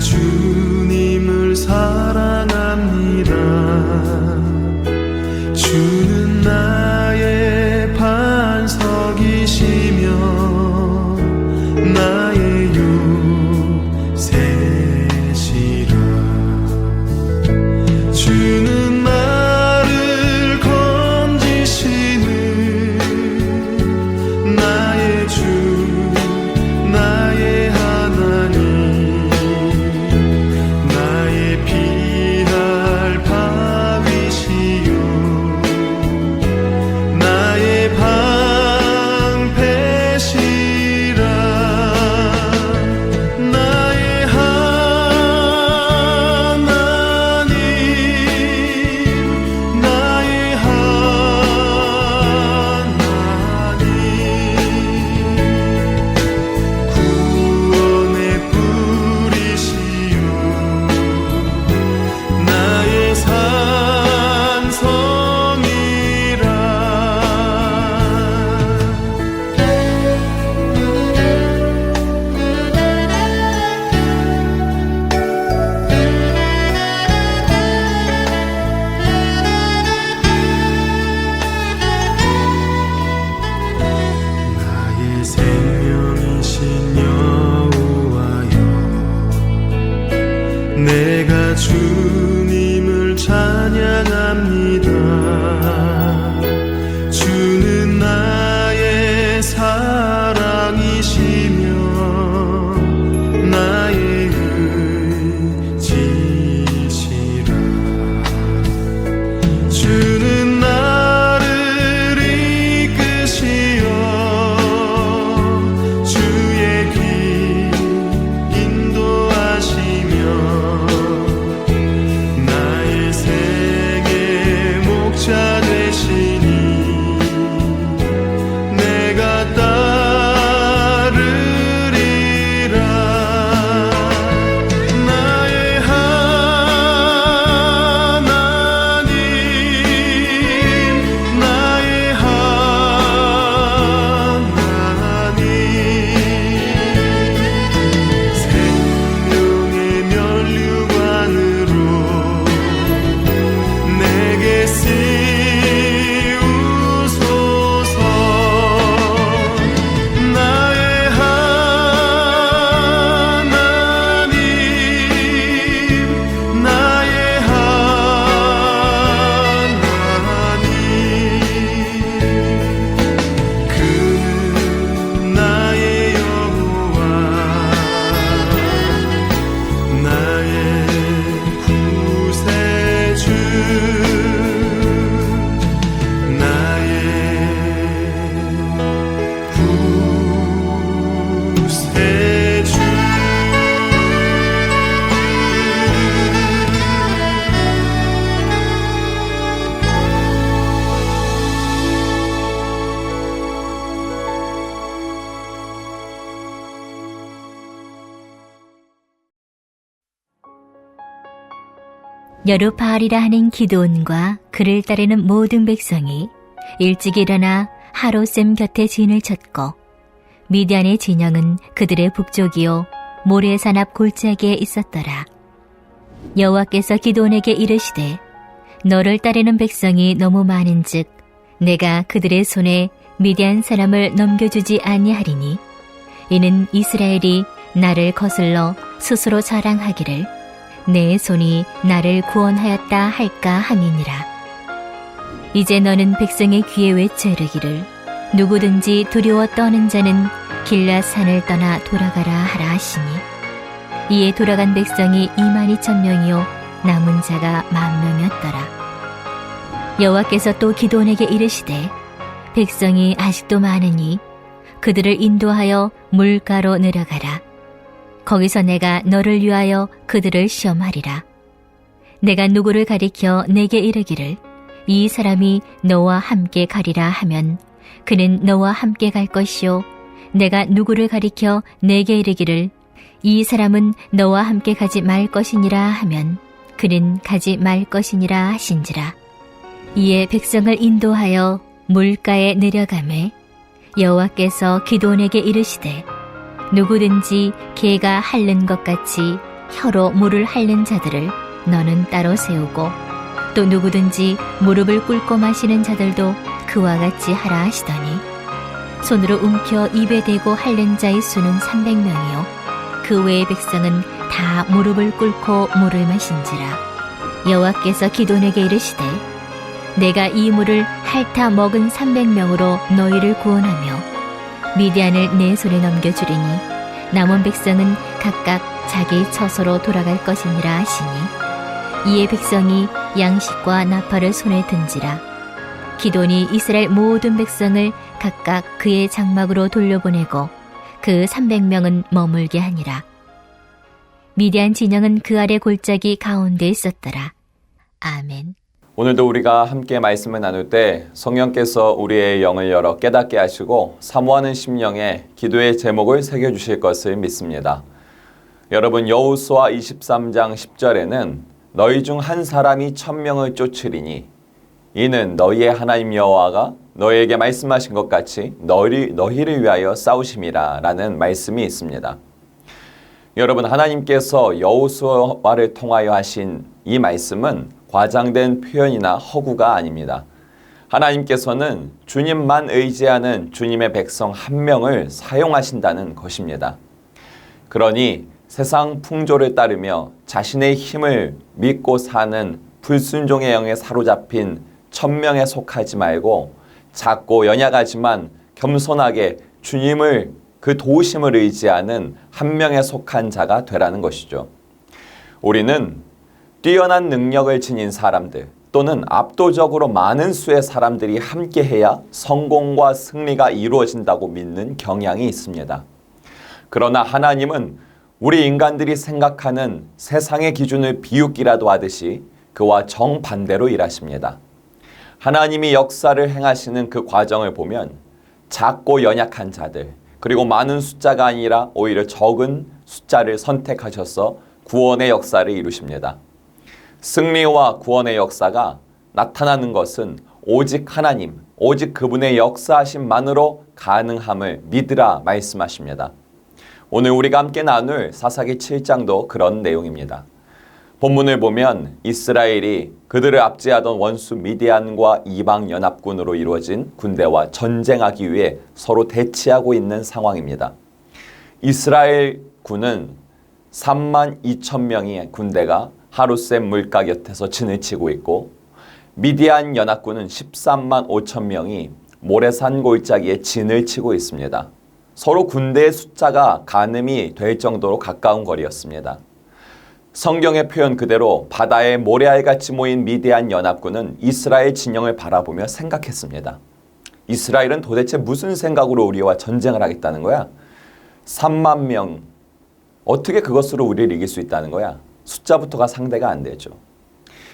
주님을 사랑합니다. 주는 나의 반석이시며 나의 요새시라. 주는 나를 건지시는 나의 주, 나의 하나님. 내가 주님을 찬양합니다. 주는 나의 사랑이시며 나의 의지시라. 주는 나를 이끄시어 주의 길 인도하시며 자 되시니 내가 따르리라. 나의 하나님, 나의 하나님, 생명의 면류관으로 내게 여루바알이라 하는 기드온과 그를 따르는 모든 백성이 일찍 일어나 하롯셈 곁에 진을 쳤고 미디안의 진영은 그들의 북쪽이요 모레산 앞 골짜기에 있었더라. 여호와께서 기드온에게 이르시되 너를 따르는 백성이 너무 많은즉 내가 그들의 손에 미디안 사람을 넘겨주지 아니하리니 이는 이스라엘이 나를 거슬러 스스로 자랑하기를 내 손이 나를 구원하였다 할까 함이니라. 이제 너는 백성의 귀에 외쳐 이르기를 누구든지 두려워 떠는 자는 길앗산을 떠나 돌아가라 하라 하시니 이에 돌아간 백성이 22,000명이요 남은 자가 10,000명이었더라. 여호와께서 또 기드온에게 이르시되 백성이 아직도 많으니 그들을 인도하여 물가로 내려가라. 거기서 내가 너를 위하여 그들을 시험하리라. 내가 누구를 가리켜 내게 이르기를 이 사람이 너와 함께 가리라 하면 그는 너와 함께 갈 것이요 내가 누구를 가리켜 내게 이르기를 이 사람은 너와 함께 가지 말 것이니라 하면 그는 가지 말 것이니라 하신지라. 이에 백성을 인도하여 물가에 내려가매 여호와께서 기드온에게 이르시되 누구든지 개가 핥는 것 같이 혀로 물을 핥는 자들을 너는 따로 세우고 또 누구든지 무릎을 꿇고 마시는 자들도 그와 같이 하라 하시더니 손으로 움켜 입에 대고 핥는 자의 수는 300명이요 그 외의 백성은 다 무릎을 꿇고 물을 마신지라. 여호와께서 기드온에게 이르시되 내가 이 물을 핥아 먹은 300명으로 너희를 구원하며 미디안을 내 손에 넘겨주리니 남은 백성은 각각 자기 처소로 돌아갈 것이니라 하시니 이에 백성이 양식과 나팔을 손에 든지라. 기드온이 이스라엘 모든 백성을 각각 그의 장막으로 돌려보내고 그 300명은 머물게 하니라. 미디안 진영은 그 아래 골짜기 가운데 있었더라. 아멘. 오늘도 우리가 함께 말씀을 나눌 때 성령께서 우리의 영을 열어 깨닫게 하시고 사모하는 심령에 기도의 제목을 새겨주실 것을 믿습니다. 여러분, 여호수아 23장 10절에는 너희 중 한 사람이 1000명을 쫓으리니 이는 너희의 하나님 여호와가 너희에게 말씀하신 것 같이 너희를 위하여 싸우심이라 라는 말씀이 있습니다. 여러분, 하나님께서 여호수아를 통하여 하신 이 말씀은 과장된 표현이나 허구가 아닙니다. 하나님께서는 주님만 의지하는 주님의 백성 한 명을 사용하신다는 것입니다. 그러니 세상 풍조를 따르며 자신의 힘을 믿고 사는 불순종의 영에 사로잡힌 1000명에 속하지 말고 작고 연약하지만 겸손하게 주님을 그 도우심을 의지하는 한 명에 속한 자가 되라는 것이죠. 우리는 뛰어난 능력을 지닌 사람들 또는 압도적으로 많은 수의 사람들이 함께해야 성공과 승리가 이루어진다고 믿는 경향이 있습니다. 그러나 하나님은 우리 인간들이 생각하는 세상의 기준을 비웃기라도 하듯이 그와 정반대로 일하십니다. 하나님이 역사를 행하시는 그 과정을 보면 작고 연약한 자들 그리고 많은 숫자가 아니라 오히려 적은 숫자를 선택하셔서 구원의 역사를 이루십니다. 승리와 구원의 역사가 나타나는 것은 오직 하나님, 오직 그분의 역사하심만으로 가능함을 믿으라 말씀하십니다. 오늘 우리가 함께 나눌 사사기 7장도 그런 내용입니다. 본문을 보면 이스라엘이 그들을 압제하던 원수 미디안과 이방 연합군으로 이루어진 군대와 전쟁하기 위해 서로 대치하고 있는 상황입니다. 이스라엘 군은 32,000명의 군대가 하루셈 물가 곁에서 진을 치고 있고 미디안 연합군은 13만 5천 명이 모래산 골짜기에 진을 치고 있습니다. 서로 군대의 숫자가 가늠이 될 정도로 가까운 거리였습니다. 성경의 표현 그대로 바다에 모래알같이 모인 미디안 연합군은 이스라엘 진영을 바라보며 생각했습니다. 이스라엘은 도대체 무슨 생각으로 우리와 전쟁을 하겠다는 거야? 3만 명, 어떻게 그것으로 우리를 이길 수 있다는 거야? 숫자부터가 상대가 안 되죠.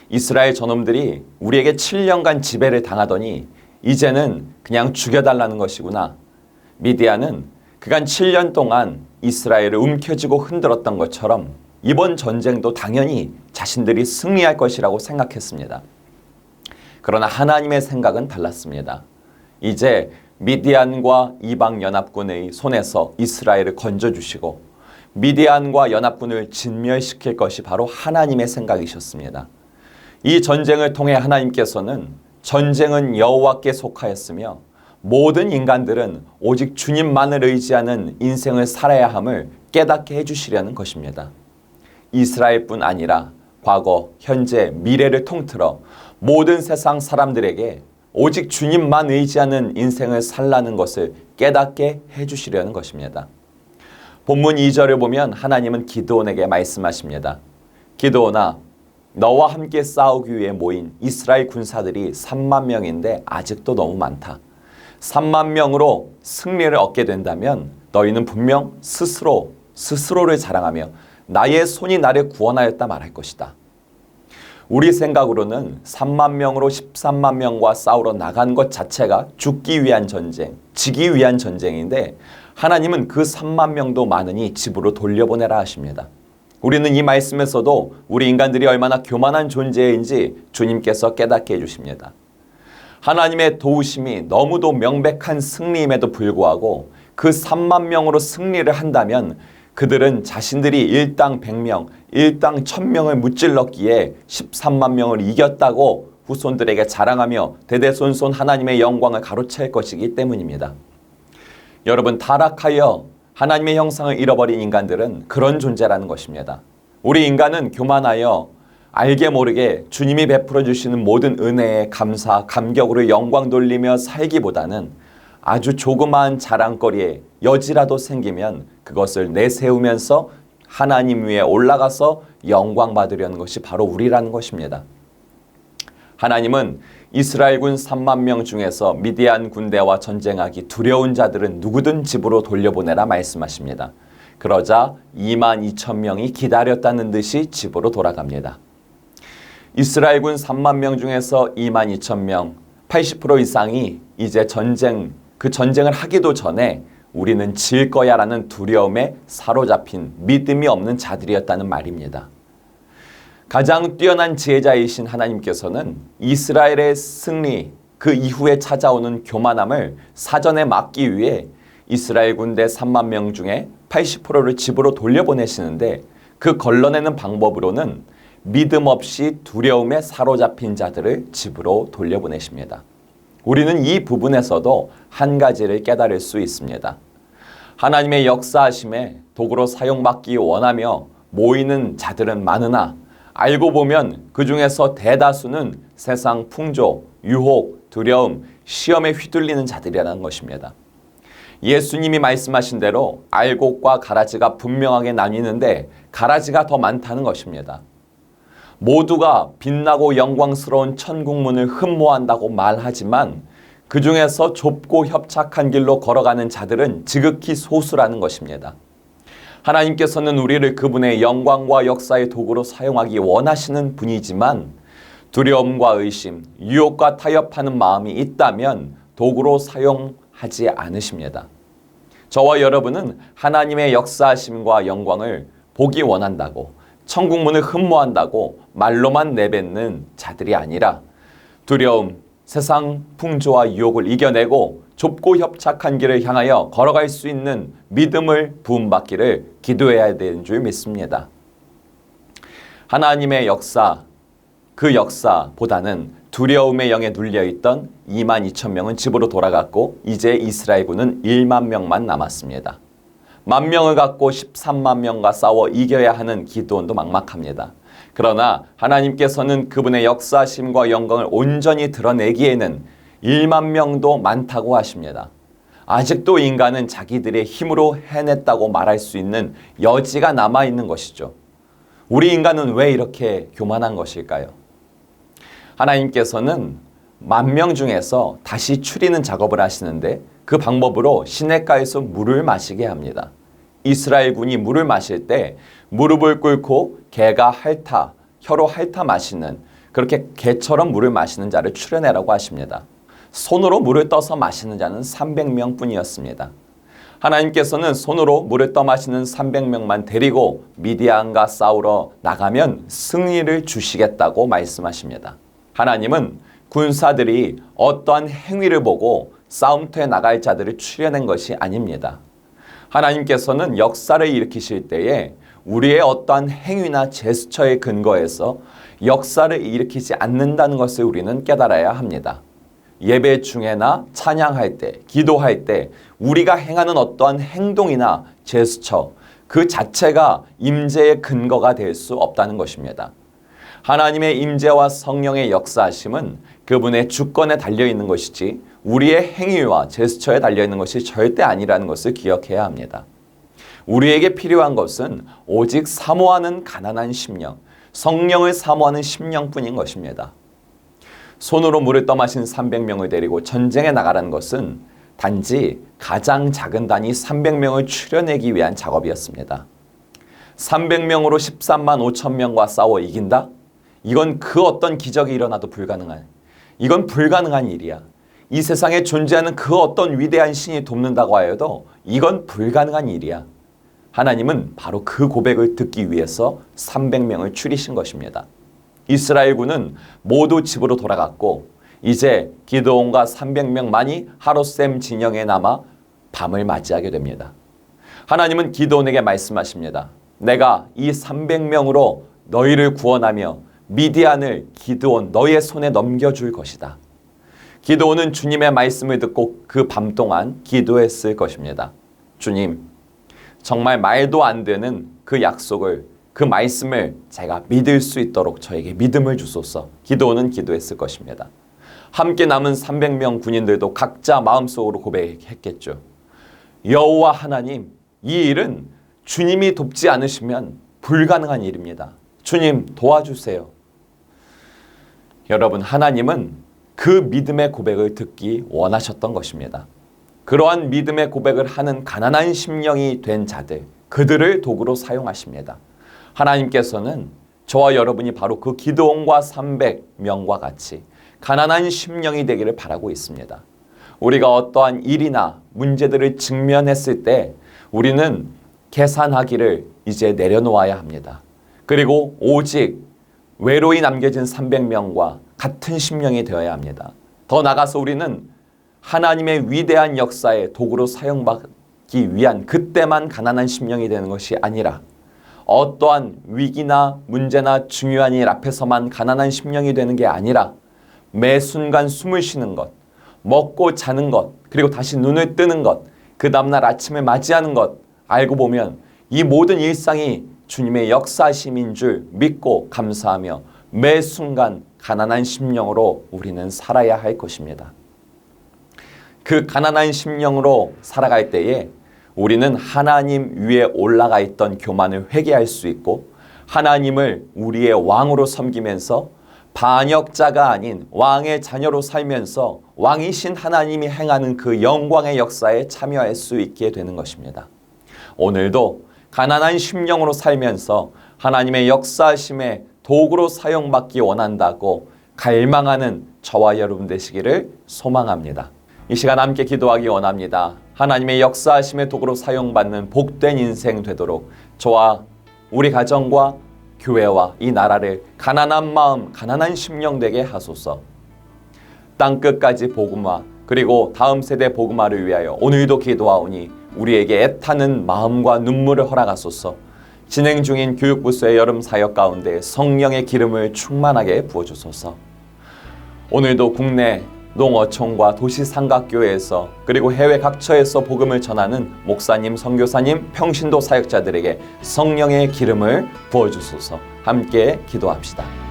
이스라엘 저놈들이 우리에게 7년간 지배를 당하더니 이제는 그냥 죽여달라는 것이구나. 미디안은 그간 7년 동안 이스라엘을 움켜쥐고 흔들었던 것처럼 이번 전쟁도 당연히 자신들이 승리할 것이라고 생각했습니다. 그러나 하나님의 생각은 달랐습니다. 이제 미디안과 이방 연합군의 손에서 이스라엘을 건져주시고 미디안과 연합군을 진멸시킬 것이 바로 하나님의 생각이셨습니다. 이 전쟁을 통해 하나님께서는 전쟁은 여호와께 속하였으며 모든 인간들은 오직 주님만을 의지하는 인생을 살아야 함을 깨닫게 해주시려는 것입니다. 이스라엘뿐 아니라 과거, 현재, 미래를 통틀어 모든 세상 사람들에게 오직 주님만 의지하는 인생을 살라는 것을 깨닫게 해주시려는 것입니다. 본문 2절을 보면 하나님은 기드온에게 말씀하십니다. 기드온아, 너와 함께 싸우기 위해 모인 이스라엘 군사들이 3만 명인데 아직도 너무 많다. 3만 명으로 승리를 얻게 된다면 너희는 분명 스스로를 자랑하며 나의 손이 나를 구원하였다 말할 것이다. 우리 생각으로는 3만 명으로 13만 명과 싸우러 나간 것 자체가 죽기 위한 전쟁, 지기 위한 전쟁인데 하나님은 그 3만 명도 많으니 집으로 돌려보내라 하십니다. 우리는 이 말씀에서도 우리 인간들이 얼마나 교만한 존재인지 주님께서 깨닫게 해주십니다. 하나님의 도우심이 너무도 명백한 승리임에도 불구하고 그 3만 명으로 승리를 한다면 그들은 자신들이 일당 100명, 일당 1000명을 무찔렀기에 13만 명을 이겼다고 후손들에게 자랑하며 대대손손 하나님의 영광을 가로챌 것이기 때문입니다. 여러분, 타락하여 하나님의 형상을 잃어버린 인간들은 그런 존재라는 것입니다. 우리 인간은 교만하여 알게 모르게 주님이 베풀어 주시는 모든 은혜에 감사, 감격으로 영광 돌리며 살기보다는 아주 조그마한 자랑거리에 여지라도 생기면 그것을 내세우면서 하나님 위에 올라가서 영광 받으려는 것이 바로 우리라는 것입니다. 하나님은 이스라엘군 3만 명 중에서 미디안 군대와 전쟁하기 두려운 자들은 누구든 집으로 돌려보내라 말씀하십니다. 그러자 2만 2천 명이 기다렸다는 듯이 집으로 돌아갑니다. 이스라엘군 3만 명 중에서 2만 2천 명, 80% 이상이 이제 그 전쟁을 하기도 전에 우리는 질 거야 라는 두려움에 사로잡힌 믿음이 없는 자들이었다는 말입니다. 가장 뛰어난 지혜자이신 하나님께서는 이스라엘의 승리, 그 이후에 찾아오는 교만함을 사전에 막기 위해 이스라엘 군대 3만 명 중에 80%를 집으로 돌려보내시는데 그 걸러내는 방법으로는 믿음 없이 두려움에 사로잡힌 자들을 집으로 돌려보내십니다. 우리는 이 부분에서도 한 가지를 깨달을 수 있습니다. 하나님의 역사하심에 도구로 사용받기 원하며 모이는 자들은 많으나 알고 보면 그 중에서 대다수는 세상 풍조, 유혹, 두려움, 시험에 휘둘리는 자들이라는 것입니다. 예수님이 말씀하신 대로 알곡과 가라지가 분명하게 나뉘는데 가라지가 더 많다는 것입니다. 모두가 빛나고 영광스러운 천국문을 흠모한다고 말하지만 그 중에서 좁고 협착한 길로 걸어가는 자들은 지극히 소수라는 것입니다. 하나님께서는 우리를 그분의 영광과 역사의 도구로 사용하기 원하시는 분이지만 두려움과 의심, 유혹과 타협하는 마음이 있다면 도구로 사용하지 않으십니다. 저와 여러분은 하나님의 역사하심과 영광을 보기 원한다고, 천국문을 흠모한다고 말로만 내뱉는 자들이 아니라 두려움, 세상 풍조와 유혹을 이겨내고 좁고 협착한 길을 향하여 걸어갈 수 있는 믿음을 부음받기를 기도해야 되는 줄 믿습니다. 하나님의 역사, 그 역사보다는 두려움의 영에 눌려있던 2만 2천 명은 집으로 돌아갔고 이제 이스라엘군은 1만 명만 남았습니다. 1만 명을 갖고 13만 명과 싸워 이겨야 하는 기드온도 막막합니다. 그러나 하나님께서는 그분의 역사심과 영광을 온전히 드러내기에는 1만 명도 많다고 하십니다. 아직도 인간은 자기들의 힘으로 해냈다고 말할 수 있는 여지가 남아있는 것이죠. 우리 인간은 왜 이렇게 교만한 것일까요? 하나님께서는 1만 명 중에서 다시 추리는 작업을 하시는데 그 방법으로 시냇가에서 물을 마시게 합니다. 이스라엘 군이 물을 마실 때 무릎을 꿇고 개가 핥아, 혀로 핥아 마시는, 그렇게 개처럼 물을 마시는 자를 추려내라고 하십니다. 손으로 물을 떠서 마시는 자는 300명 뿐이었습니다. 하나님께서는 손으로 물을 떠 마시는 300명만 데리고 미디안과 싸우러 나가면 승리를 주시겠다고 말씀하십니다. 하나님은 군사들이 어떠한 행위를 보고 싸움터에 나갈 자들을 추려낸 것이 아닙니다. 하나님께서는 역사를 일으키실 때에 우리의 어떠한 행위나 제스처에 근거해서 역사를 일으키지 않는다는 것을 우리는 깨달아야 합니다. 예배 중에나 찬양할 때, 기도할 때 우리가 행하는 어떠한 행동이나 제스처 그 자체가 임재의 근거가 될 수 없다는 것입니다. 하나님의 임재와 성령의 역사하심은 그분의 주권에 달려있는 것이지 우리의 행위와 제스처에 달려있는 것이 절대 아니라는 것을 기억해야 합니다. 우리에게 필요한 것은 오직 사모하는 가난한 심령, 성령을 사모하는 심령뿐인 것입니다. 손으로 물을 떠마신 300명을 데리고 전쟁에 나가라는 것은 단지 가장 작은 단위 300명을 추려내기 위한 작업이었습니다. 300명으로 13만 5천 명과 싸워 이긴다? 이건 그 어떤 기적이 일어나도 불가능한, 이건 불가능한 일이야. 이 세상에 존재하는 그 어떤 위대한 신이 돕는다고 하여도 이건 불가능한 일이야. 하나님은 바로 그 고백을 듣기 위해서 300명을 추리신 것입니다. 이스라엘군은 모두 집으로 돌아갔고 이제 기드온과 300명만이 하롯셈 진영에 남아 밤을 맞이하게 됩니다. 하나님은 기드온에게 말씀하십니다. 내가 이 300명으로 너희를 구원하며 미디안을 기드온 너의 손에 넘겨줄 것이다. 기드온은 주님의 말씀을 듣고 그 밤 동안 기도했을 것입니다. 주님, 정말 말도 안 되는 그 약속을, 그 말씀을 제가 믿을 수 있도록 저에게 믿음을 주소서. 기드온은 기도했을 것입니다. 함께 남은 300명 군인들도 각자 마음속으로 고백했겠죠. 여호와 하나님, 이 일은 주님이 돕지 않으시면 불가능한 일입니다. 주님 도와주세요. 여러분, 하나님은 그 믿음의 고백을 듣기 원하셨던 것입니다. 그러한 믿음의 고백을 하는 가난한 심령이 된 자들, 그들을 도구로 사용하십니다. 하나님께서는 저와 여러분이 바로 그 기드온과 300명과 같이 가난한 심령이 되기를 바라고 있습니다. 우리가 어떠한 일이나 문제들을 직면했을 때 우리는 계산하기를 이제 내려놓아야 합니다. 그리고 오직 외로이 남겨진 300명과 같은 심령이 되어야 합니다. 더 나아가서 우리는 하나님의 위대한 역사의 도구로 사용받기 위한 그때만 가난한 심령이 되는 것이 아니라 어떠한 위기나 문제나 중요한 일 앞에서만 가난한 심령이 되는 게 아니라 매 순간 숨을 쉬는 것, 먹고 자는 것, 그리고 다시 눈을 뜨는 것, 그 다음날 아침을 맞이하는 것, 알고 보면 이 모든 일상이 주님의 역사심인 줄 믿고 감사하며 매 순간 가난한 심령으로 우리는 살아야 할 것입니다. 그 가난한 심령으로 살아갈 때에 우리는 하나님 위에 올라가 있던 교만을 회개할 수 있고 하나님을 우리의 왕으로 섬기면서 반역자가 아닌 왕의 자녀로 살면서 왕이신 하나님이 행하는 그 영광의 역사에 참여할 수 있게 되는 것입니다. 오늘도 가난한 심령으로 살면서 하나님의 역사심의 도구로 사용받기 원한다고 갈망하는 저와 여러분 되시기를 소망합니다. 이 시간 함께 기도하기 원합니다. 하나님의 역사심의 도구로 사용받는 복된 인생 되도록 저와 우리 가정과 교회와 이 나라를 가난한 마음, 가난한 심령 되게 하소서. 땅끝까지 복음화, 그리고 다음 세대 복음화를 위하여 오늘도 기도하오니 우리에게 애타는 마음과 눈물을 허락하소서. 진행 중인 교육부서의 여름 사역 가운데 성령의 기름을 충만하게 부어주소서. 오늘도 국내 농어촌과 도시삼각교회에서 그리고 해외 각처에서 복음을 전하는 목사님, 선교사님, 평신도 사역자들에게 성령의 기름을 부어주소서. 함께 기도합시다.